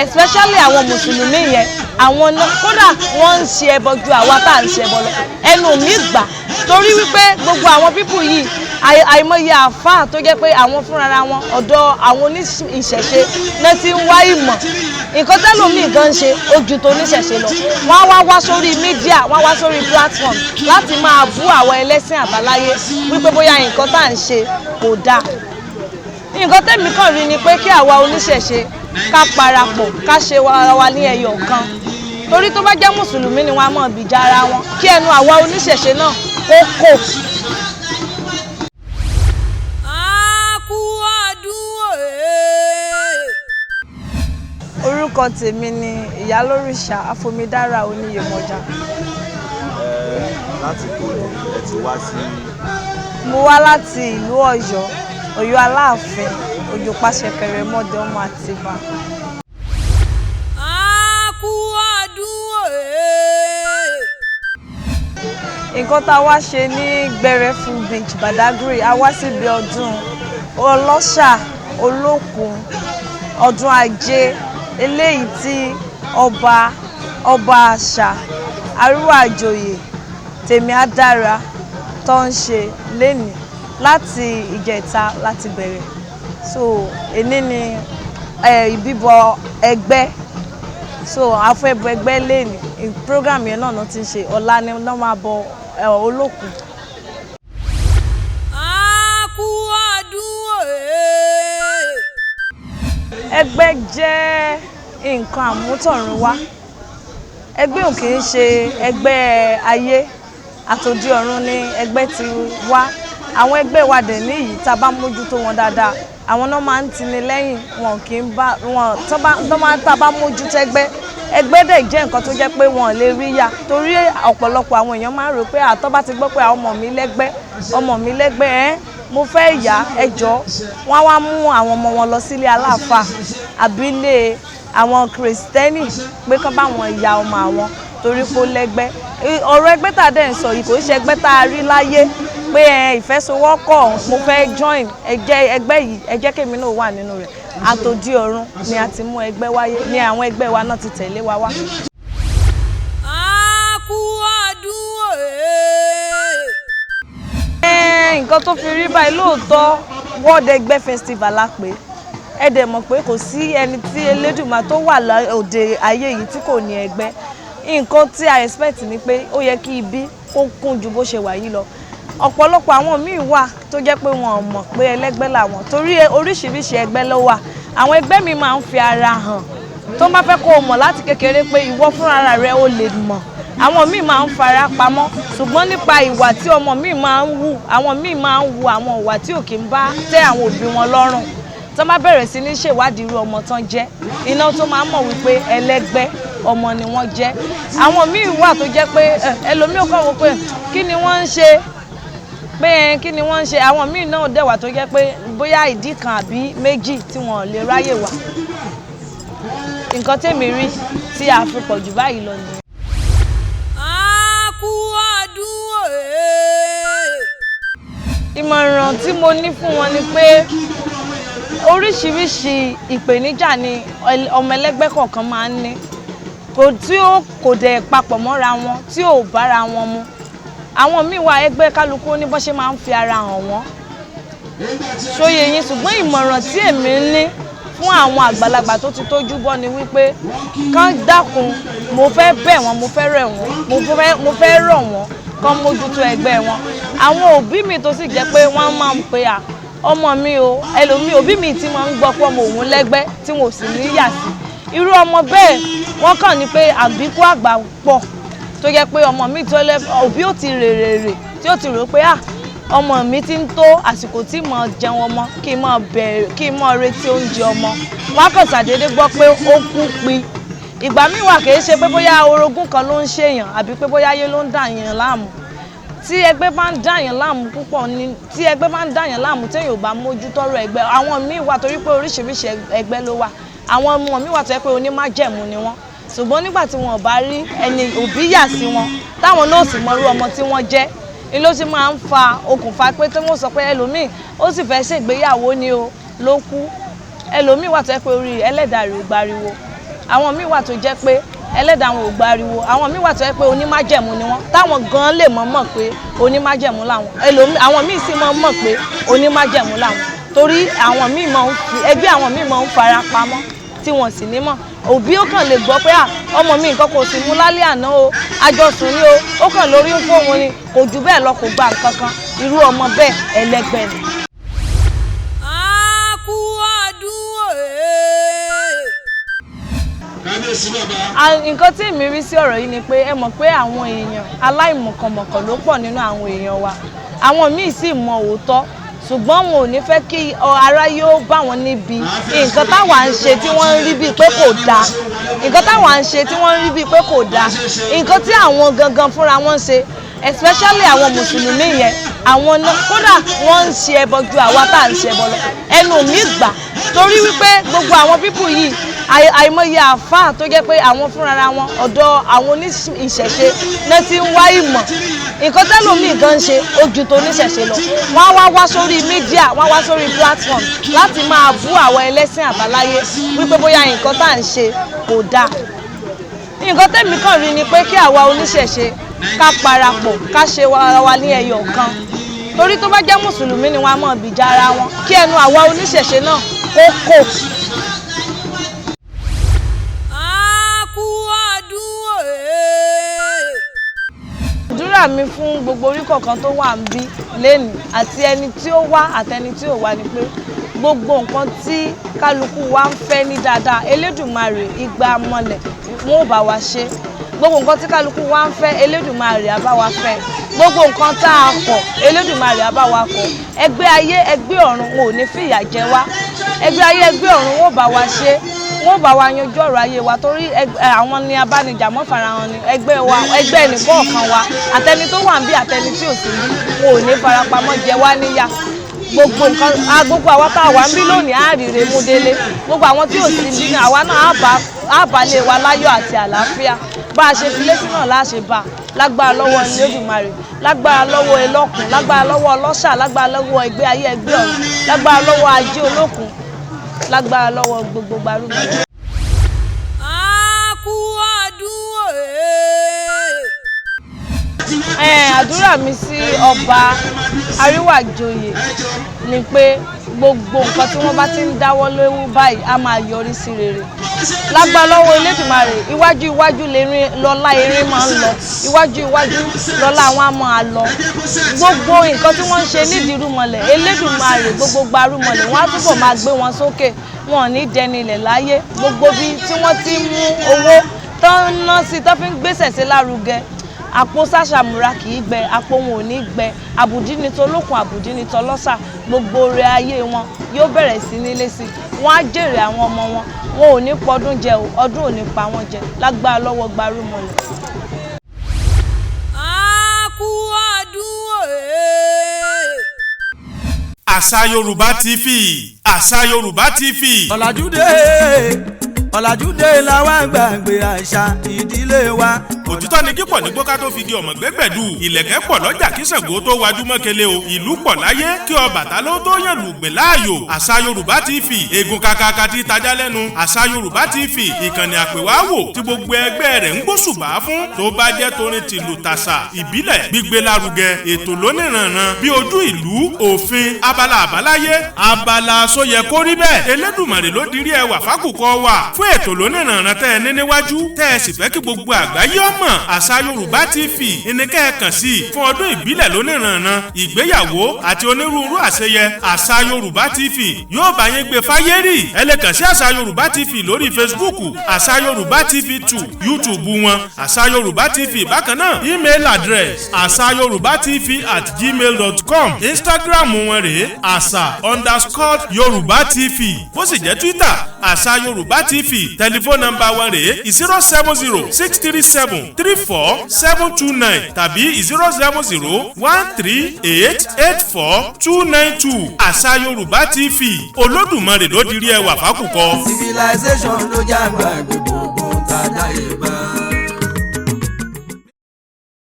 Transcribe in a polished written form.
especially àwọn mùsùlùmí yẹn àwọn kódà wọ́n ń ṣe ẹbọ ju àwa tá à ń ṣe ẹbọ lọ ẹnu mi gbà torí wípé gbogbo àwọn pípù yìí àìmọye àfáà tó jẹ́ pé àwọn fúnra wọn ọ̀dọ̀ àwọn oníṣẹ̀ṣe náà ti ń wá ìmọ̀ nǹkan tẹ́lòmíì gan ṣe ojú tó oníṣẹ̀ṣe lọ wọ́n wá sórí mídíà wọ́n wá sórí platform láti máa bú àwọn ẹlẹ́sìn àbáláyé wípé bóyá nǹkan tá à ń ṣe kò dáa nǹkan tẹ́mi kàn rí ni pé kí àwa oníṣẹ̀ṣe ká parapọ̀ ká ṣe wa ní ẹyọ kan torí tó bá jẹ́ mùsùlùmí ni wọ́n á mọ̀ bìjà ara wọn kí ẹnu àwa oníṣẹ̀ṣe náà kó kò. Orúkọ tèmi ni Ìyálórìṣà Afọmidára Oníyèmọjà. Láti kò ẹ ti wá sí. Mo wá láti ìlú Ọ̀yọ́, Ọ̀yọ́ Aláàfin, Òjò Pàṣẹkẹrẹ mọ́dẹ ọmọ Àtìbà. Nǹkan tá a wá ṣe ní GBEREFU beach BADAGRY, a wá síbi ọdún ọlọ́ṣà olókun ọdún ajé eléyìí tí ọba àṣà Arúwàjòyè Tèmi Adára tó ń ṣe lénìí láti ìjẹta láti bẹ̀rẹ̀ so èní ni ìbíbọ ẹgbẹ́ so àfẹ́bọ ẹgbẹ́ lénìí program yẹn náà ti ń ṣe ọ̀la ni wọ́n máa bọ olókun. Ẹgbẹ́ jẹ́ nǹkan àmútọ̀runwá ẹgbẹ́ ò kì í ṣe ẹgbẹ́ ayé àtòdì ọ̀run ni ẹgbẹ́ ti wá àwọn ẹgbẹ́ wa dẹ̀ níyì tá a bá mójútó wọn dáadáa àwọn náà máa ń tini lẹ́yìn wọn kì í bá wọn tá a bá mójútó ẹgbẹ́ dẹ̀ jẹ́ nǹkan tó jẹ́ pé wọn lè rí yá torí ọ̀pọ̀lọpọ̀ àwọn èèyàn máa ń rò pé àtọ́ bá ti gbọ́ pé ọmọ mi lẹ́gbẹ́ mo fẹ́ yá ẹjọ́ wọ́n wá mú àwọn ọmọ wọn lọ sílé aláàfáà àbílẹ̀ àwọn kìrìsìtẹ́nì pé kán bá wọn ya ọmọ àwọn torí kó lẹ́gbẹ́ ọ̀rọ̀ ẹgbẹ́ tá a dẹ̀ ń sọ yìí kò ṣe ẹgbẹ́ tá a rí láyé pé ìfẹsowọ́pọ̀ mo fẹ́ join ẹgbẹ́ yìí ẹ jẹ́ kémi náà wà nínú rẹ̀ àtòdì ọ̀run ni a ti mú ẹgbẹ́ wáyé ní àwọn ẹgbẹ́ wa náà ti tẹ̀lé wa wá. Nǹkan tó fi rí báyìí lóòótọ́ World Ẹgbẹ́ Festival la pé ẹ dẹ̀ mọ̀ pé kò sí ẹni tí Elédùmarè tó wà lóde ayé yìí tí kò ní ẹgbẹ́ nǹkan tí a expect ni pé ó yẹ kí ibi kó kún ju bó ṣe wà yìí lọ ọ̀pọ̀lọpọ̀ àwọn míì wà tó jẹ́ pé wọn ò mọ̀ pé ẹlẹ́gbẹ́ làwọn torí oríṣiríṣi ẹgbẹ́ ló wà àwọn ẹgbẹ́ mi máa ń fi ara hàn tó bá fẹ́ kó o mọ̀ láti kékeré pé ìwọ fúnra rẹ ó lè mọ̀ àwọn míì máa ń fara pamọ́ ṣùgbọ́n nípa ìwà tí ọmọ míì máa ń wù àwọn míì máa ń wù àwọn ìwà tí ò kì í bá tẹ́ àwọn òbí wọn lọ́rùn tó bá bẹ̀rẹ̀ sí ní ṣèwádìí irú ọmọ tán jẹ́ iná tó máa ń mọ̀ wípé ẹlẹ́gbẹ́ ọmọ ni wọ́n jẹ́ àwọn míì wà tó jẹ́ pé ẹlòmíì kàn wò pé kí ni wọ́n ń ṣe pé kí ni wọ́n ń ṣe àwọn míì náà dẹ̀ wà tó jẹ́ pé bóyá ìdí kan àbí méjì tí wọ́n lè ráyè wà nǹkan tèmi rí tí a fi pọ̀ jù báyìí lọ nìyẹn. Ìmọ̀ràn tí mo ní fún wọn ni pé oríṣiríṣi ìpèníjà ni ọmọ ẹlẹ́gbẹ́ kọ̀ọ̀kan máa ń ní tí ó kò dẹ̀ papọ̀ mọ́ra wọn tí ò bára wọn mu àwọn míì wà ẹgbẹ́ kálukú ní bó ṣe máa ń fi ara hàn wọ́n ṣóye yín ṣùgbọ́n ìmọ̀ràn tí èmi ní fún àwọn àgbàlagbà tó ti tójú bọ́ ni wípé kán dákun mo fẹ́ bẹ̀ wọ́n mo fẹ́ rẹ̀ wọ́n mo fẹ́ rọ̀ wọ́n kán mójútó ẹgbẹ́ wọn àwọn òbí mi tó sì jẹ́ pé wọ́n máa ń pe ọmọ mi o ẹlòmíì òbí mi ti máa ń gbọ́ pé ọmọ òun lẹ́gbẹ́ tí wọn ò sì ní yà sí irú ọmọ bẹ́ẹ̀ wọ́n kàn ní pé àbíkú àgbà pọ̀ tó jẹ́ pé ọmọ mi tó òbí ò ti rèrè tí ó ti rò pé ọmọ mi ti ń tó àsìkò tí mo jẹun ọmọ kí n mọ retí oúnjẹ ọmọ wọn kàn ṣàdédé gbọ́ pé ó kú pi ìgbà míì wà kì í ṣe pé bóyá orogún kan ló ń ṣèyàn àbí pé bóyá ayé ló ń dà yàn láàmú tí ẹgbẹ́ bá ń dà yàn láàmú púpọ̀ ni tí ẹgbẹ́ bá ń dà yàn láàmú téèyàn ò bá mójútó ọ̀rọ̀ ẹgbẹ́ àwọn míì wà torí pé oríṣiríṣi ẹgbẹ́ ló wà àwọn ọmọ míì wà tó yẹ pé onímájẹ̀mú ni wọ́n ṣùgbọ́n nígbà tí wọn ò bá rí ẹni òbí yà sí wọn táwọn náà sì mọrú ọmọ tí wọ́n jẹ́ ni ló ti máa ń fa okùnfà pé tí wọ́n sọ pé ẹlòmíì ó sì fẹ́ ṣègbéyàwó ni o ló kú ẹlòmíì wà tó yẹ pé orí ẹlẹ́dàá rẹ̀ gbariwo àwọn míì wà tó jẹ́ pé ẹlẹ́dàá wọn ò gbariwo, àwọn míì wà tó jẹ́ pé onímájẹ̀mú ni wọ́n táwọn gan lè mọ̀ pé onímájẹ̀mú làwọn, àwọn míì sì mọ̀ pé onímájẹ̀mú làwọn torí àwọn míì máa ń fi ẹgbẹ́ àwọn míì máa ń fara pamọ́ tí wọ́n sì ní mọ̀. Òbí ó kàn lè gbọ́ pé ọmọ mi nǹkan kò sì mú lálẹ́ àná o, àjọsùn ni o, ó kàn lórí ń fóun ni, kò jù bẹ́ẹ̀ lọ, kò gba nǹkan kan, irú ọmọ bẹ́ẹ̀ ẹlẹ́gbẹ́ ni. Nǹkan tí èmi rí sí ọ̀rọ̀ yìí ni pé ẹ mọ̀ pé àwọn èèyàn aláìmọ̀kànmọ̀kàn ló pọ̀ nínú àwọn èèyàn wa, àwọn míì sì mọ òótọ́ ṣùgbọ́n wọn ò ní fẹ́ kí ara yóò bá wọn níbi nǹkan táwa ń ṣe tí wọ́n ń rí bíi pé kò dáa, nǹkan táwa ń ṣe tí wọ́n ń rí bíi pé kò dáa, nǹkan tí àwọn gangan fúnra wọn ń ṣe especially àwọn mùsùlùmí yẹn, àwọn kódà wọ́n ń ṣe ẹbọ ju àwa tá à ń ṣe ẹbọ lọ. Ẹnu mi gbà torí wípé gbogbo àwọn pípù yìí àìmọye àfáà tó jẹ́ pé àwọn fúnra wọn ọ̀dọ̀ àwọn oníṣẹ̀ṣe náà ti ń wá ìmọ̀, nǹkan tẹ́lòmíì gan ṣe ojú tó oníṣẹ̀ṣe lọ. Wọ́n wá sórí mídíà, wọ́n wá sórí platform láti máa bú àwọn ẹlẹ́sìn àbáláyé wípé bóyá nǹkan tá à ń ṣe kò dáa. Nǹkan tẹ́mi kàn rí ni pé kí àwa oníṣẹ̀ṣe ká parapọ̀ ká ṣe wa ní ẹyọ kan torí tó bá jẹ́ mùsùlùmí ni wọ́n á mọ̀ bìjà ara wọn kí ẹnu àwa oníṣẹ̀ṣe náà kó kò. Àdúrà mi fún gbogbo orí kọ̀ọ̀kan tó wà ń bí lẹ́nu àti ẹni tí ó wá àtẹni tí ò wá ni pé gbogbo nǹkan tí kálukú wa ń fẹ́ ní dáadáa Elédùmarè igba mọ́lẹ̀ wọn ò bá wa ṣe, gbogbo nǹkan tí kálukú wa ń fẹ́ Elédùmarè á bá wa fẹ́, gbogbo nǹkan tá a kọ̀ Elédùmarè á bá wa kọ̀. Ẹgbẹ́ ayé ẹgbẹ́ ọ̀run wọn ò ní fìyà jẹ wá, ẹgbẹ́ ayé ẹgbẹ́ ọ̀run wọn ò bá wa ṣe, wọn ò bá wa yanjú ọ̀rọ̀ ayé wa torí àwọn ni abánijàmọ́ farahàn ni ẹgbẹ́ wa, ẹgbẹ́ ẹnìkọ̀ọ̀kan wa àtẹni tó wà ń bí àtẹni tí ò sí bí wọn ò ní farapamọ́ jẹ wá níyà. Gbogbo nǹkan gbogbo àwa tá a wà ń bí lónìí á rire mú délé, gbogbo àwọn tí ò sí bí ní àwa náà á bá lé wa láyọ̀ àti àlàáfíà bá a ṣe filé sí náà láṣẹ bá lágbára lọ́wọ́ Elédùmarè, lágbára lọ́wọ́ ẹlọ́kùn, lágbára lọ́wọ́ ọlọ́ṣà, lágbára lọ́wọ́ ẹgbẹ́ ayé ẹgbẹ́ ọ̀run, lágbára lọ́wọ́ ajé olókun, lágbára lọ́wọ́ gbogbo gbarúmọ̀. Àdúrà mi sí ọba Àríwájòyè ni pé gbogbo nǹkan tí wọ́n bá ti ń dáwọ́ léwu báyìí á máa yọrí sí rere. Lágbára lọ́wọ́ Elédùmarè, iwájú iwájú lọ́lá erin máa ń lọ, iwájú iwájú lọ́lá wọn á máa lọ. Gbogbo nǹkan tí wọ́n ń ṣe nídìí irúmọlẹ̀ Elédùmarè gbogbo gbarúmọlẹ̀ wọ́n á túbọ̀ máa gbé wọn sókè, wọn ò ní dẹni ilẹ̀ láyé. Gbogbo bí tí wọ́n ti mú owó tó ń ná sí tó fi ń gbéṣẹ̀ sí lárugẹ, àpò sàṣàmúra kì í gbẹ, àpò wọn ò ní gbẹ, àbùdí ni tolókun àbùdí ni tọlọ́sà, gbogbo rẹ ayé wọn yóò bẹ̀rẹ̀ sí nílé sí, wọ́n á jèrè àwọn ọmọ wọn, wọn ò ní pọdún jẹ o, ọdún ò ní pa wọn jẹ, lágbára lọ́wọ́ gbarúmọlẹ̀. ASAYORUBA TV, ASAYORUBA TV. Ọ̀làjúdé la wá gbàgbé àṣà ìdílé wa. Òtítọ́ ni kíkọ̀ ní gbóká tó fi di ọmọ gbẹ́gbẹ̀dù. Ìlẹ̀kẹ̀ pọ̀ lọ́jà kí Ṣàngó tó wájú mọ́kẹ́lẹ́ o. Ìlú pọ̀ láyé kí Ọbàtálá tó yàn lùgbìn láàyò. ASAYORUBA TV, egun kakaka ti tajà lẹ́nu. ASAYORUBA TV, ìkànnì àpèwáwò tí gbogbo ẹgbẹ́ rẹ̀ ń gbóṣùbà fún. Tó bá jẹ́ torin tìlù tàṣà ìbílẹ̀ gbígbé lárugẹ ètò lóníranran bí ojú ìlú, òfin, abala àbáláyé, abala sóyẹ kó rí bẹ́ẹ̀. Elédùmarè ló dirí ẹwà fákùkọ wà fún ètò lóníranran tẹ́ ẹ ní níwájú tẹ́ ẹ sì fẹ́ kí gbogbo àgbáyé ọmọ ASAYORUBA TV ìníkẹ́ ẹ kàn sí fún ọdún ìbílẹ̀ lóníranran, ìgbéyàwó àti onírúurú àṣeyẹ. ASAYORUBA TV yóò bá yín gbé fáyé rí. Ẹ lè kàn sí ASAYORUBA TV lórí Facebook, ASAYORUBA TV 2 YouTube wọn, ASAYORUBA TV bákan náà email address asayorubatv@gmail.com, Instagram wọn rèé asa_Yoruba TV, bó sì jẹ́ Twitter ASAYORUBA TV, tẹlifóònù nọ́mbà wọn rèé 070-637-34729 tàbí 070-138-84292. ASAYORUBA TV, Olódùmarè ló dirí ẹwà fákùkọ. Civilization ló jágbá gbogbo tàdá ìbá.